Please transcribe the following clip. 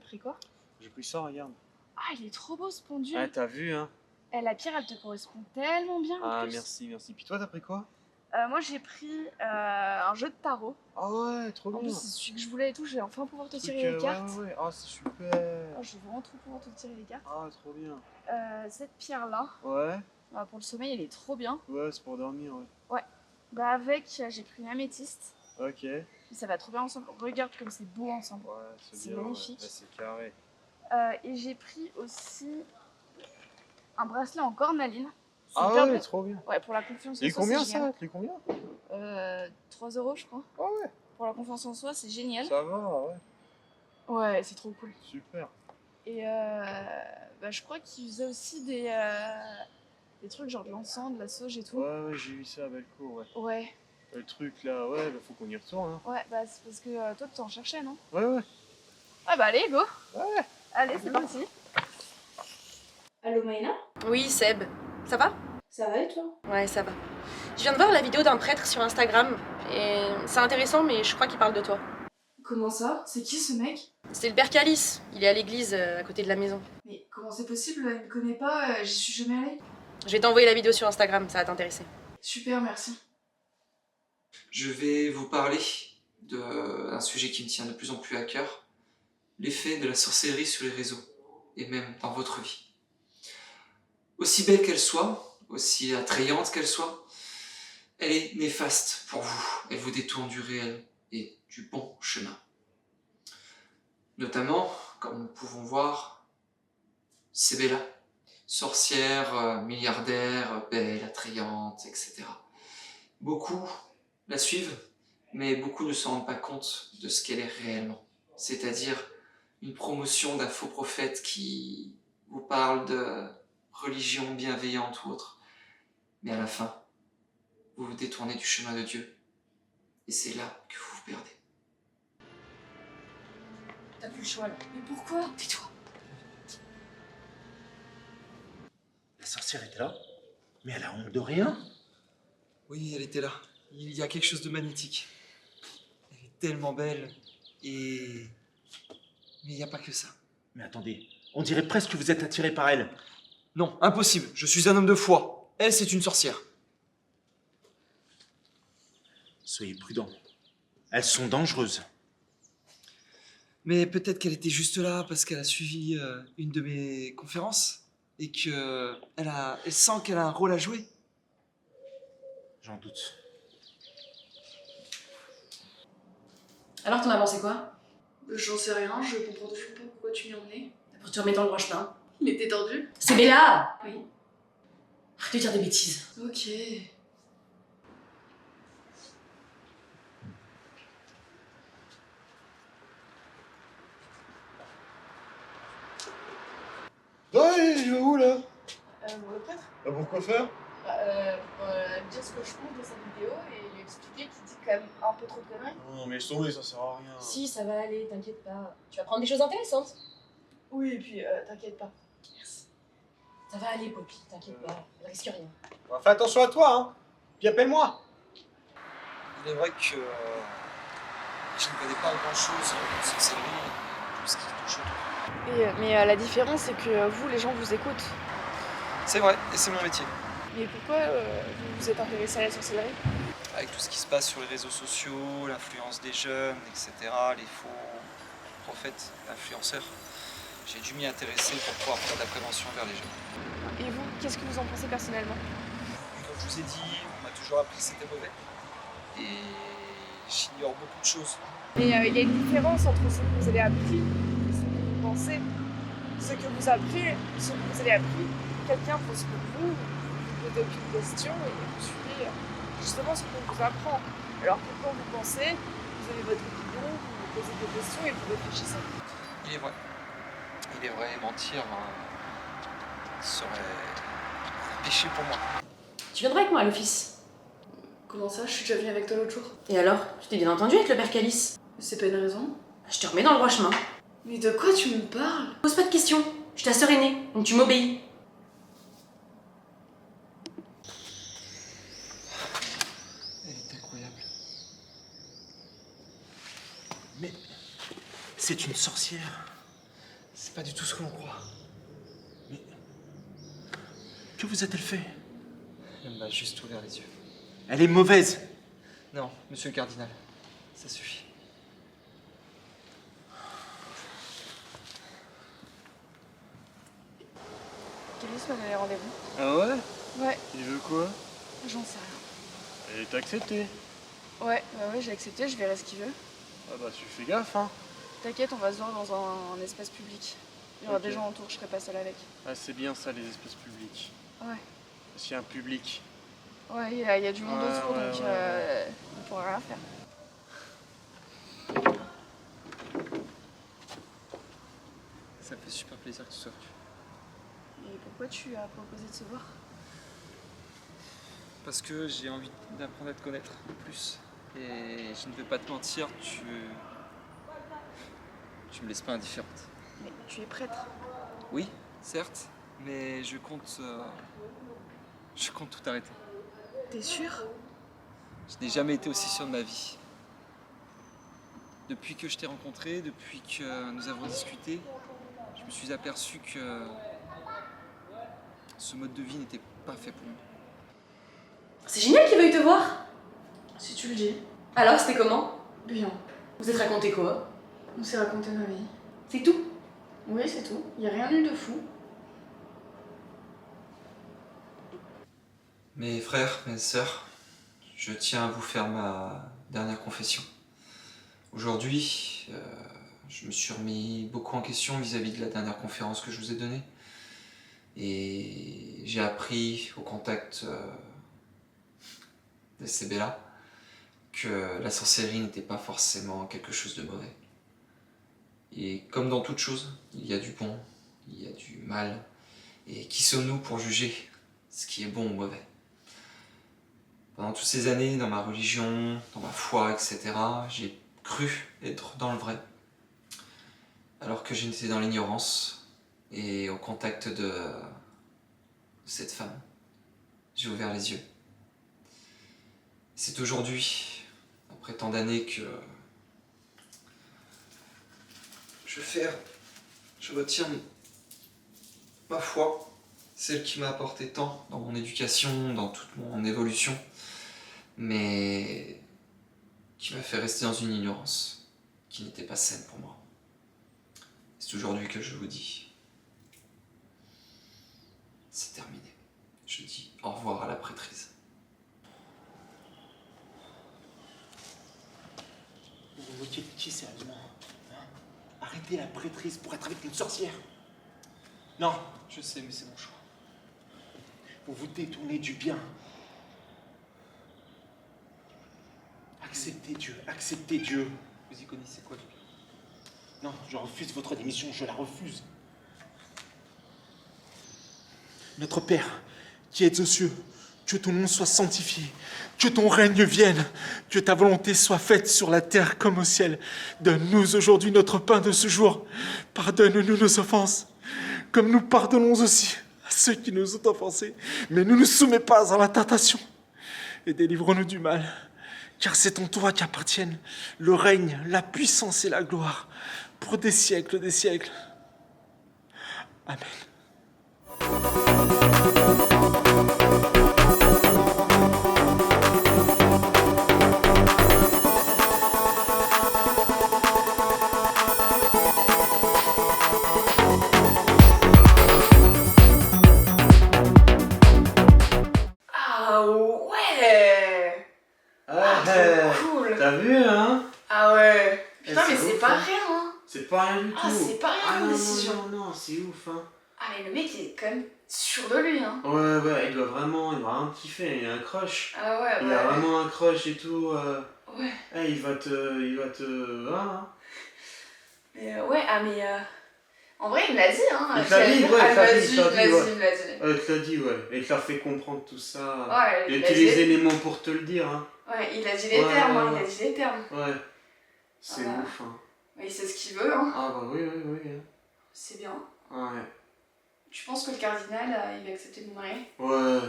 pris quoi? J'ai pris ça, regarde. Ah, il est trop beau ce pendu. Ah, t'as vu, hein? Eh, la pierre, elle te correspond tellement bien en Ah, plus. merci, merci. Puis toi, t'as pris quoi? Moi, j'ai pris un jeu de tarot. Ah ouais, trop En bien. plus, c'est celui que je voulais et tout. Je vais enfin pouvoir te Truc, tirer les cartes. Ouais. Ah, c'est super. Oh, je vais vraiment trop pouvoir te tirer les cartes. Ah, trop bien. Cette pierre-là, Ouais, pour le sommeil, elle est trop bien. ouais, c'est pour dormir, ouais. Ouais. Bah, avec, j'ai pris une améthyste. Ok. Ouais, Ça va trop bien ensemble. Regarde comme c'est beau ensemble. c'est C'est bien. magnifique. Ouais, c'est carré. Et j'ai pris aussi un bracelet en cornaline. C'est Ah hyper ouais, beau. trop bien. Ouais, pour la confiance en Et soi, combien c'est génial. ça? T'as combien? 3 € je crois. Ah ouais, Pour la confiance en soi, c'est génial. ça va, ouais. Ouais, c'est trop cool. Super. Et je crois qu'ils faisaient aussi des trucs genre de l'encens, de la sauge et tout. Ouais, j'ai vu ça à Bellecour, ouais. Ouais, Le truc là, ouais, bah faut qu'on y retourne, hein. ouais, bah c'est parce que toi tu t'en cherchais, non? Ouais. Ouais, bah allez, go! Ouais. Allez, c'est parti! Allô Maïna? Oui, Seb. Ça va? Ça va et toi? Ouais, ça va. Je viens de voir la vidéo d'un prêtre sur Instagram et c'est intéressant, mais je crois qu'il parle de toi. Comment ça? C'est qui ce mec? C'est le père Calice. Il est à l'église à côté de la maison. Mais comment c'est possible? Il me connaît pas, j'y suis jamais allée. Je vais t'envoyer la vidéo sur Instagram, ça va t'intéresser. Super, merci. Je vais vous parler d'un sujet qui me tient de plus en plus à cœur, l'effet de la sorcellerie sur les réseaux, et même dans votre vie. Aussi belle qu'elle soit, aussi attrayante qu'elle soit, elle est néfaste pour vous, elle vous détourne du réel et du bon chemin. Notamment, comme nous pouvons voir, c'est Bella, sorcière, milliardaire, belle, attrayante, etc. Beaucoup la suivent, mais beaucoup ne se rendent pas compte de ce qu'elle est réellement. C'est-à-dire une promotion d'un faux prophète qui vous parle de religion bienveillante ou autre. Mais à la fin, vous vous détournez du chemin de Dieu. Et c'est là que vous vous perdez. T'as plus le choix là. Mais pourquoi? Tais-toi. La sorcière était là, mais elle a honte de rien. Oui, elle était là. Il y a quelque chose de magnétique. Elle est tellement belle. Et... Mais il n'y a pas que ça. Mais attendez, on dirait presque que vous êtes attiré par elle. Non, impossible. Je suis un homme de foi. Elle, c'est une sorcière. Soyez prudents. Elles sont dangereuses. Mais peut-être qu'elle était juste là parce qu'elle a suivi une de mes conférences et que elle sent qu'elle a un rôle à jouer. J'en doute. Alors t'en as pensé quoi? J'en sais rien, je comprends toujours pas pourquoi tu m'y emmenais. Pour te remettre dans le droit chemin. Il était tendu? C'est Bella! Oui. Arrête de dire des bêtises. Ok. Ouais, je vais où là? Le prêtre, Pourquoi faire? pour dire ce que je pense de sa vidéo et lui expliquer qu'il dit quand même un peu trop de conneries. Non, mais laisse tomber, ça sert à rien. Si, ça va aller, t'inquiète pas. Tu vas prendre des choses intéressantes. Oui, et puis t'inquiète pas. Merci. Ça va aller, Poppy, t'inquiète pas. Elle risque rien. Bah, fais attention à toi, hein. Puis appelle-moi. Il est vrai que je ne connais pas grand-chose en sorcellerie, tout ce qui touche autour. Mais la différence, c'est que vous, les gens vous écoutent. C'est vrai, et c'est mon métier. Mais pourquoi vous vous êtes intéressé à la sorcellerie? Avec tout ce qui se passe sur les réseaux sociaux, l'influence des jeunes, etc., les faux prophètes, influenceurs, j'ai dû m'y intéresser pour pouvoir faire de la prévention vers les jeunes. Et vous, qu'est-ce que vous en pensez personnellement? Comme je vous ai dit, on m'a toujours appris que c'était mauvais. Et j'ignore beaucoup de choses. Mais il y a une différence entre ce que vous avez appris et ce que vous pensez. Ce que vous avez appris, quelqu'un pense que vous posez aucune question et vous suivez justement ce qu'on vous apprend. Alors que quand vous pensez, vous avez votre opinion, vous posez des questions et vous réfléchissez. Il est vrai. Il est vrai, mentir serait péché pour moi. Tu viendras avec moi à l'office. Comment ça? Je suis déjà venue avec toi l'autre jour. Et alors? Tu t'es bien entendu avec le père Calice? C'est pas une raison. Je te remets dans le droit chemin. Mais de quoi tu me parles? Pose pas de questions. Je suis ta sœur aînée, donc tu m'obéis. Elle est incroyable. Mais c'est une sorcière. C'est pas du tout ce que l'on croit. Mais... Que vous a-t-elle fait? Elle m'a juste ouvert les yeux. Elle est mauvaise. Non, monsieur le cardinal, ça suffit. Kélis m'a donné rendez-vous. Ah ouais? Ouais, Il veut quoi? j'en sais rien. Et t'as accepté? Ouais, j'ai accepté, je verrai ce qu'il veut. Ah bah tu fais gaffe, hein. T'inquiète, on va se voir dans un espace public. Il y aura Ok. des gens autour, je serai pas seule avec. Ah c'est bien ça, les espaces publics. Ouais. Parce qu'il y a un public. Ouais, il y a du monde Ouais, autour, ouais, donc ouais. on pourra rien faire. Ça me fait super plaisir que tu sois venu. Et pourquoi tu as proposé de se voir? Parce que j'ai envie d'apprendre à te connaître plus. Et je ne vais pas te mentir, tu me laisses pas indifférente. Mais tu es prêtre. Oui, certes, mais je compte tout arrêter. T'es sûr? Je n'ai jamais été aussi sûr de ma vie. Depuis que je t'ai rencontré, depuis que nous avons discuté, je me suis aperçu que ce mode de vie n'était pas fait pour moi. C'est génial qu'il veuille te voir. Si tu le dis. Alors, c'était comment? Bien. Vous êtes raconté quoi? On s'est raconté nos vies. C'est tout? Oui, c'est tout. Y a rien eu de fou. Mes frères, mes sœurs, je tiens à vous faire ma dernière confession. Aujourd'hui, je me suis remis beaucoup en question vis-à-vis de la dernière conférence que je vous ai donnée. Et j'ai appris au contact de Sebella que la sorcellerie n'était pas forcément quelque chose de mauvais. Et comme dans toute chose, il y a du bon, il y a du mal. Et qui sommes-nous pour juger ce qui est bon ou mauvais? Pendant toutes ces années, dans ma religion, dans ma foi, etc., j'ai cru être dans le vrai. Alors que j'étais dans l'ignorance. Et au contact de cette femme, j'ai ouvert les yeux. C'est aujourd'hui, après tant d'années, que je retiens ma foi, celle qui m'a apporté tant dans mon éducation, dans toute mon évolution, mais qui m'a fait rester dans une ignorance qui n'était pas saine pour moi. C'est aujourd'hui que je vous dis, c'est terminé. Je dis au revoir à la prêtrise. Vous vous moquez de qui sérieusement? Hein? Arrêtez la prêtrise pour être avec une sorcière. Non, Je sais, mais c'est mon choix. vous vous détournez du bien. Acceptez Dieu, acceptez Dieu. Vous y connaissez quoi du bien? Non, je refuse votre démission, je la refuse. Notre Père, qui es aux cieux, que ton nom soit sanctifié, que ton règne vienne, que ta volonté soit faite sur la terre comme au ciel. Donne-nous aujourd'hui notre pain de ce jour. Pardonne-nous nos offenses, comme nous pardonnons aussi à ceux qui nous ont offensés. Mais ne nous soumets pas à la tentation, et délivre-nous du mal. Car c'est en toi qu'appartiennent le règne, la puissance et la gloire, pour des siècles des siècles. Amen. Ah ouais. Ah, Cool. t'as vu, hein? Ah ouais. Putain, Eh, mais c'est c'est ouf, pas hein. rien, hein. C'est pas rien du tout. Ah, c'est pas rien comme non, décision. non, c'est ouf, hein. Ah, mais le mec il est quand même sûr de lui, hein. Ouais, il doit vraiment kiffer, il a un crush. Ah ouais, Il a vraiment un crush et tout. Ouais. Eh, il va te... Hein. Mais ouais, ah mais en vrai il me l'a dit, hein. Il te l'a dit, ouais, Ah, il te l'a vas-y, dit, il te l'a dit, vas-y, vas-y. Ouais, il te l'a dit, ouais. Et il te l'a fait comprendre tout ça. Ouais, Il il a a tous dit les les... éléments pour te le dire, hein. Ouais, il a dit les Ouais, termes, hein, ouais, il a dit les termes. Ouais. C'est Ah. ouf, hein. Mais il sait ce qu'il veut, hein. Ah bah oui. C'est bien. Ouais. Tu penses que le cardinal, il va accepter de me marier? Ouais.